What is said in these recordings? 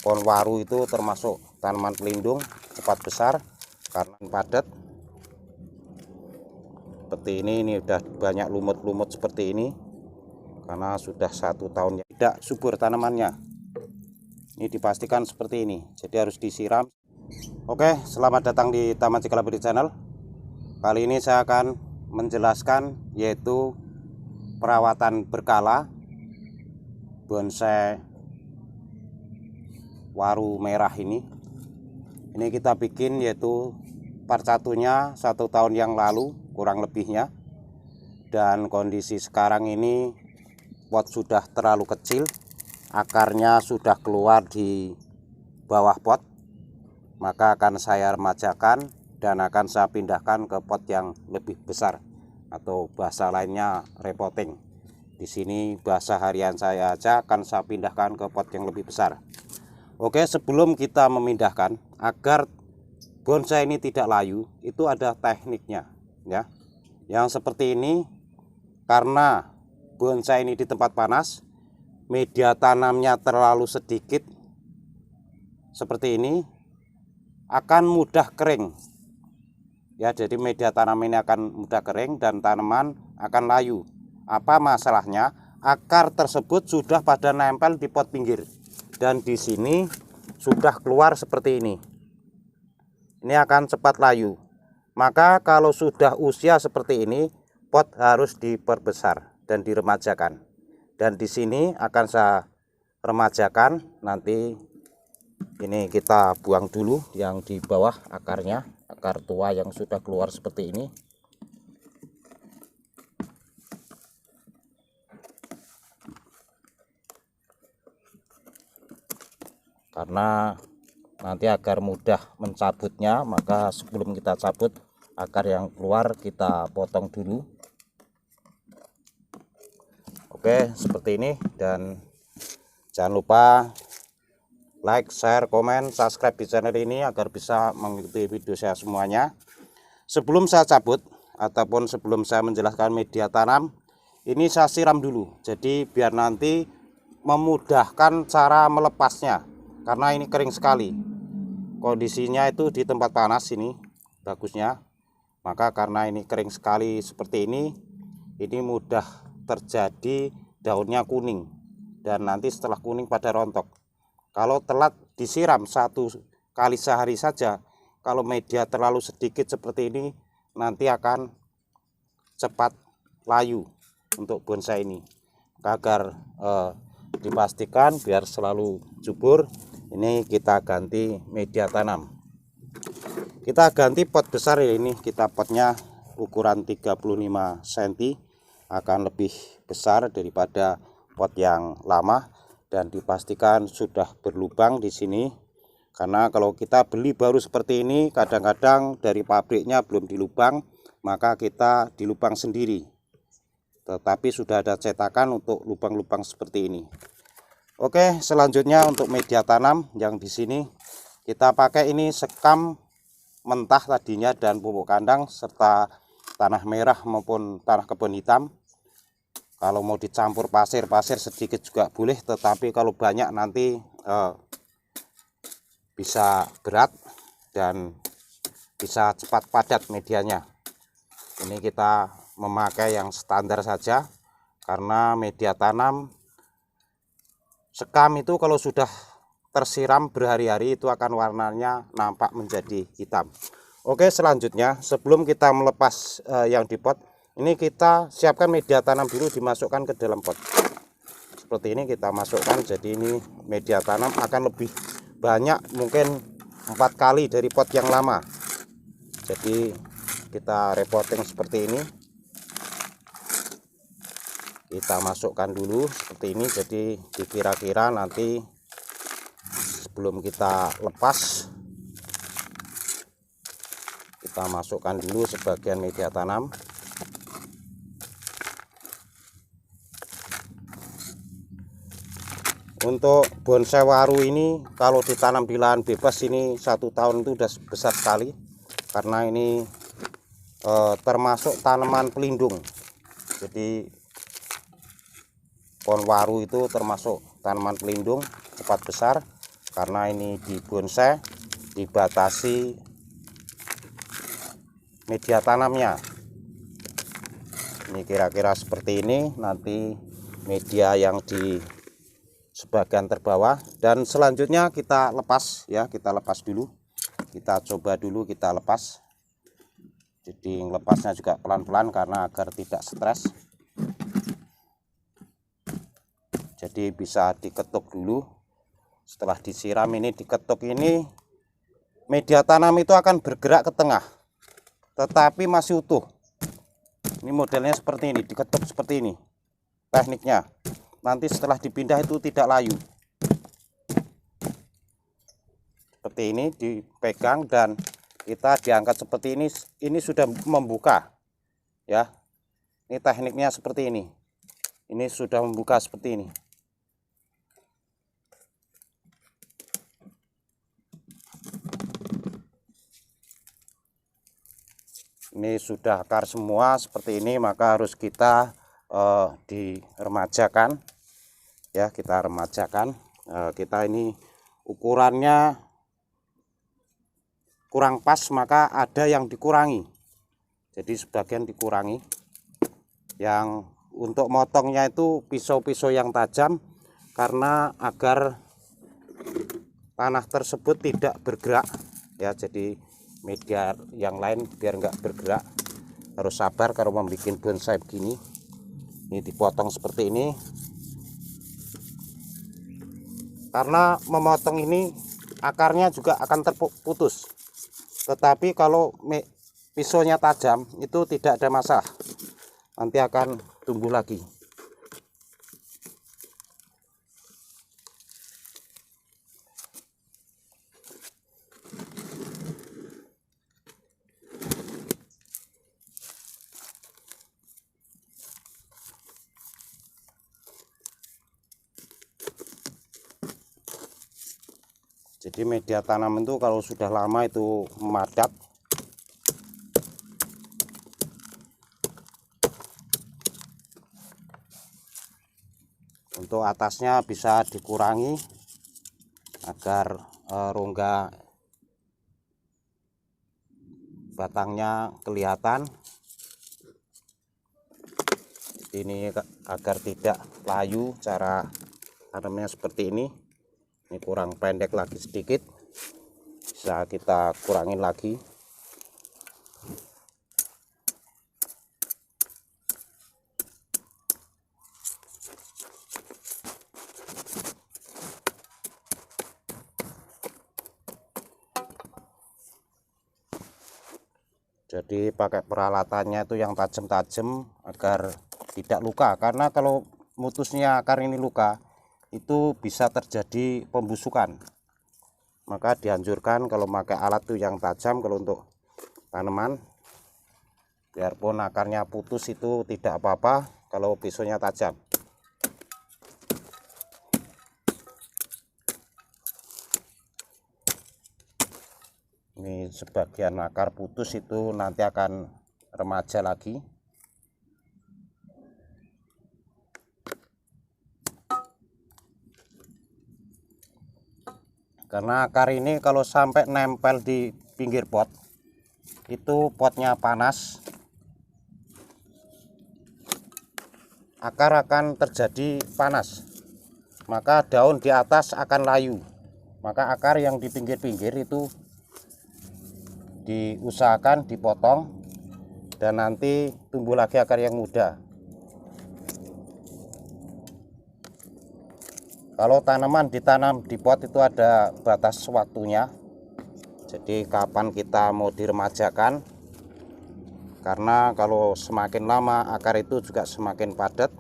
pohon waru itu termasuk tanaman pelindung, cepat besar karena padat. Seperti ini udah banyak lumut-lumut seperti ini karena sudah 1 tahun tidak subur tanamannya. Ini dipastikan seperti ini, jadi harus disiram. Oke, selamat datang di Taman Cikalabudi Channel. Kali ini saya akan menjelaskan yaitu perawatan berkala bonsai waru merah ini. Ini kita bikin yaitu part satunya 1 tahun yang lalu kurang lebihnya, dan kondisi sekarang ini pot sudah terlalu kecil, akarnya sudah keluar di bawah pot, maka akan saya remajakan dan akan saya pindahkan ke pot yang lebih besar, atau bahasa lainnya repotting. Di sini bahasa harian saya aja akan saya pindahkan ke pot yang lebih besar. Oke, sebelum kita memindahkan, agar bonsai ini tidak layu, itu ada tekniknya ya. Yang seperti ini, karena bonsai ini di tempat panas, media tanamnya terlalu sedikit seperti ini, akan mudah kering ya. Jadi media tanam ini akan mudah kering dan tanaman akan layu. Apa masalahnya? Akar tersebut sudah pada nempel di pot pinggir, dan di sini sudah keluar seperti ini. Ini akan cepat layu. Maka kalau sudah usia seperti ini, pot harus diperbesar dan diremajakan. Dan di sini akan saya remajakan. Nanti ini kita buang dulu yang di bawah akarnya, akar tua yang sudah keluar seperti ini. Karena nanti agar mudah mencabutnya, maka sebelum kita cabut akar yang keluar kita potong dulu. Oke, seperti ini. Dan jangan lupa like, share, komen, subscribe di channel ini agar bisa mengikuti video saya semuanya. Sebelum saya cabut ataupun sebelum saya menjelaskan media tanam, ini saya siram dulu, jadi biar nanti memudahkan cara melepasnya, karena ini kering sekali. Kondisinya itu di tempat panas ini bagusnya, maka karena ini kering sekali seperti ini mudah terjadi daunnya kuning, dan nanti setelah kuning pada rontok. Kalau telat disiram 1 kali sehari saja, kalau media terlalu sedikit seperti ini, nanti akan cepat layu untuk bonsai ini. Agar dipastikan biar selalu subur, ini kita ganti media tanam. Kita ganti pot besar ya, ini kita potnya ukuran 35 cm, akan lebih besar daripada pot yang lama, dan dipastikan sudah berlubang di sini. Karena kalau kita beli baru seperti ini, kadang-kadang dari pabriknya belum dilubang, maka kita dilubang sendiri. Tetapi sudah ada cetakan untuk lubang-lubang seperti ini. Oke, selanjutnya untuk media tanam yang di sini kita pakai ini sekam mentah tadinya dan pupuk kandang serta tanah merah maupun tanah kebun hitam. Kalau mau dicampur pasir sedikit juga boleh, tetapi kalau banyak nanti bisa berat dan bisa cepat padat medianya. Ini kita memakai yang standar saja, karena media tanam sekam itu kalau sudah tersiram berhari-hari itu akan warnanya nampak menjadi hitam. Oke, selanjutnya sebelum kita melepas yang di pot, ini kita siapkan media tanam dulu, dimasukkan ke dalam pot. Seperti ini kita masukkan, jadi ini media tanam akan lebih banyak, mungkin 4 kali dari pot yang lama. Jadi kita repotting seperti ini. Kita masukkan dulu seperti ini, jadi dikira-kira nanti sebelum kita lepas, kita masukkan dulu sebagian media tanam. Untuk bonsai waru ini kalau ditanam di lahan bebas ini 1 tahun itu sudah besar sekali, karena ini termasuk tanaman pelindung. Jadi pohon waru itu termasuk tanaman pelindung, cepat besar, karena ini di bonsai dibatasi media tanamnya. Ini kira-kira seperti ini nanti media yang di sebagian terbawah, dan selanjutnya kita lepas ya, kita lepas dulu, kita coba dulu, kita lepas. Jadi lepasnya juga pelan-pelan karena agar tidak stres. Jadi bisa diketuk dulu. Setelah disiram ini, diketuk ini, media tanam itu akan bergerak ke tengah tetapi masih utuh. Ini modelnya seperti ini, diketuk seperti ini tekniknya. Nanti setelah dipindah itu tidak layu. Seperti ini dipegang dan kita diangkat seperti ini. Ini sudah membuka ya. Ini tekniknya seperti ini. Ini sudah membuka seperti ini. Ini sudah akar semua seperti ini, maka harus kita diremajakan ya, kita remajakan. Kita ini ukurannya kurang pas, maka ada yang dikurangi. Jadi sebagian dikurangi. Yang untuk motongnya itu pisau-pisau yang tajam, karena agar tanah tersebut tidak bergerak ya. Jadi media yang lain biar enggak bergerak. Harus sabar kalau membuat bonsai begini. Ini dipotong seperti ini. Karena memotong ini akarnya juga akan terputus. Tetapi kalau pisaunya tajam itu tidak ada masalah, nanti akan tumbuh lagi. Jadi media tanam itu kalau sudah lama itu memadat. Untuk atasnya bisa dikurangi agar rongga batangnya kelihatan. Ini agar tidak layu, cara tanamnya seperti ini. Ini kurang pendek lagi sedikit, bisa kita kurangin lagi. Jadi pakai peralatannya itu yang tajam-tajam agar tidak luka, karena kalau mutusnya akar ini luka itu bisa terjadi pembusukan. Maka dianjurkan kalau pakai alat tuh yang tajam kalau untuk tanaman. Biarpun akarnya putus itu tidak apa-apa kalau pisaunya tajam. Ini sebagian akar putus itu nanti akan remaja lagi. Karena akar ini kalau sampai nempel di pinggir pot, itu potnya panas, akar akan terjadi panas, maka daun di atas akan layu. Maka akar yang di pinggir-pinggir itu diusahakan dipotong, dan nanti tumbuh lagi akar yang muda. Kalau tanaman ditanam di pot itu ada batas waktunya. Jadi kapan kita mau diremajakan. Karena kalau semakin lama akar itu juga semakin padat.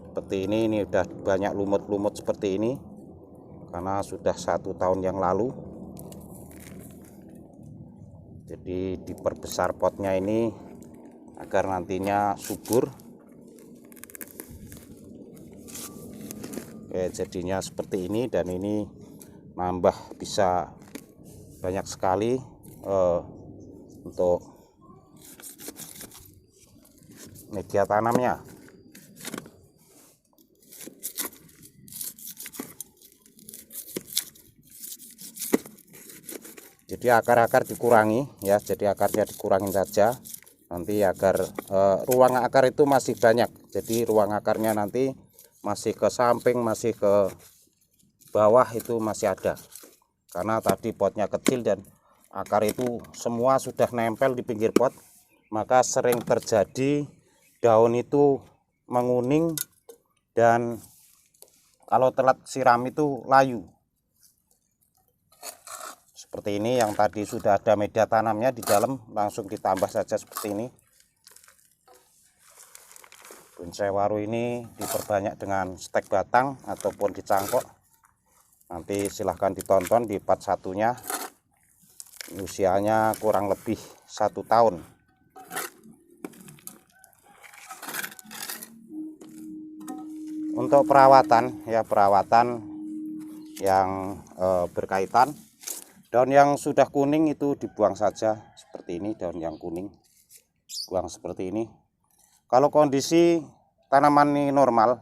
Seperti ini udah banyak lumut-lumut seperti ini. Karena sudah 1 tahun yang lalu. Jadi diperbesar potnya ini agar nantinya subur. Jadinya seperti ini, dan ini nambah bisa banyak sekali untuk media tanamnya. Jadi akar-akar dikurangi ya, jadi akarnya dikurangin saja nanti agar ruang akar itu masih banyak. Jadi ruang akarnya nanti masih ke samping, masih ke bawah itu masih ada. Karena tadi potnya kecil dan akar itu semua sudah nempel di pinggir pot, maka sering terjadi daun itu menguning dan kalau telat siram itu layu. Seperti ini, yang tadi sudah ada media tanamnya di dalam, langsung ditambah saja seperti ini. Bonsai waru ini diperbanyak dengan stek batang ataupun dicangkok. Nanti silahkan ditonton di part satunya. Usianya kurang lebih 1 tahun. Untuk perawatan ya, perawatan yang berkaitan, daun yang sudah kuning itu dibuang saja seperti ini. Daun yang kuning buang seperti ini. Kalau kondisi tanaman ini normal,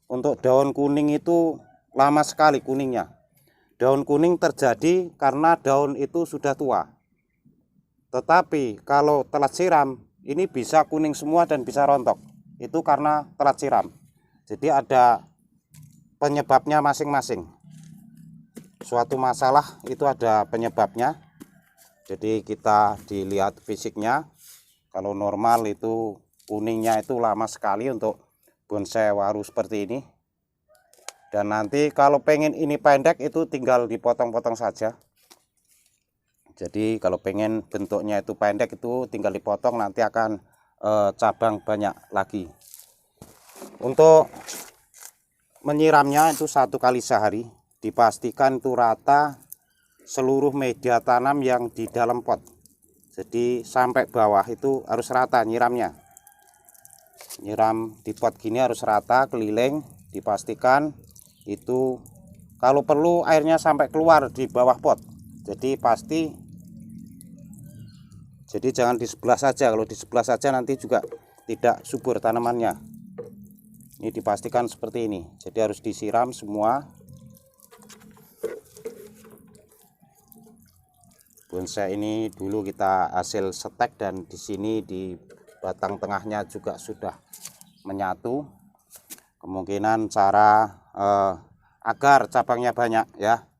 untuk daun kuning itu lama sekali kuningnya. Daun kuning terjadi karena daun itu sudah tua. Tetapi kalau telat siram, ini bisa kuning semua dan bisa rontok. Itu karena telat siram. Jadi ada penyebabnya masing-masing. Suatu masalah itu ada penyebabnya. Jadi kita dilihat fisiknya. Kalau normal itu kuningnya itu lama sekali untuk bonsai waru seperti ini. Dan nanti kalau pengen ini pendek itu tinggal dipotong-potong saja. Jadi kalau pengen bentuknya itu pendek itu tinggal dipotong, nanti akan cabang banyak lagi. Untuk menyiramnya itu 1 kali sehari. Dipastikan itu rata seluruh media tanam yang di dalam pot. Jadi sampai bawah itu harus rata nyiramnya. Nyiram di pot gini harus rata keliling, dipastikan itu kalau perlu airnya sampai keluar di bawah pot. Jadi pasti, jadi jangan di sebelah saja. Kalau di sebelah saja nanti juga tidak subur tanamannya. Ini dipastikan seperti ini. Jadi harus disiram semua. Bonsai ini dulu kita hasil setek dan di sini di batang tengahnya juga sudah menyatu. Kemungkinan cara agar cabangnya banyak ya.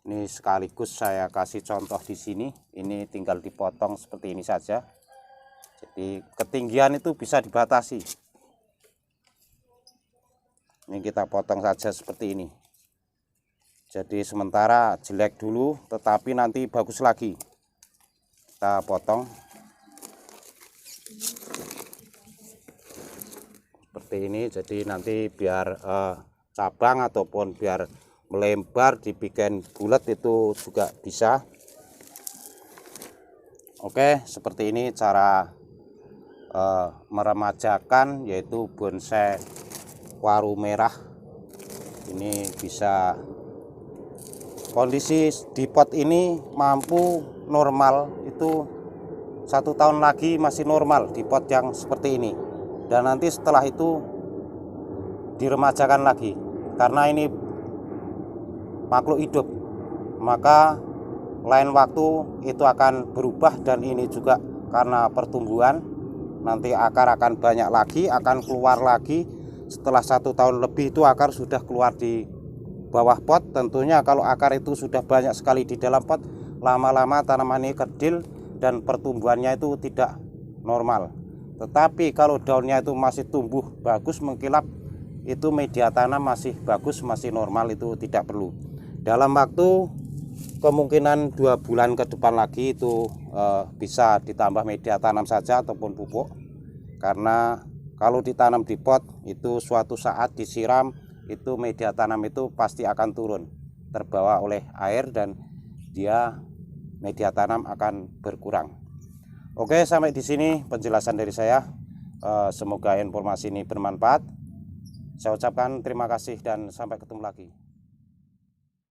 Ini sekaligus saya kasih contoh di sini. Ini tinggal dipotong seperti ini saja. Jadi ketinggian itu bisa dibatasi. Ini kita potong saja seperti ini. Jadi sementara jelek dulu, tetapi nanti bagus lagi. Kita potong seperti ini. Jadi nanti biar cabang ataupun biar melebar dibikin bulat itu juga bisa. Oke, seperti ini cara meremajakan yaitu bonsai waru merah. Ini bisa, kondisi di pot ini mampu normal itu 1 tahun lagi masih normal di pot yang seperti ini. Dan nanti setelah itu diremajakan lagi. Karena ini makhluk hidup, maka lain waktu itu akan berubah. Dan ini juga karena pertumbuhan, nanti akar akan banyak lagi, akan keluar lagi. Setelah 1 tahun lebih itu akar sudah keluar di bawah pot. Tentunya kalau akar itu sudah banyak sekali di dalam pot, lama-lama tanaman ini kerdil dan pertumbuhannya itu tidak normal. Tetapi kalau daunnya itu masih tumbuh bagus mengkilap, itu media tanam masih bagus, masih normal, itu tidak perlu. Dalam waktu kemungkinan 2 bulan ke depan lagi itu bisa ditambah media tanam saja ataupun pupuk. Karena kalau ditanam di pot itu suatu saat disiram, itu media tanam itu pasti akan turun, terbawa oleh air dan dia media tanam akan berkurang. Oke, sampai di sini penjelasan dari saya. Semoga informasi ini bermanfaat. Saya ucapkan terima kasih dan sampai ketemu lagi.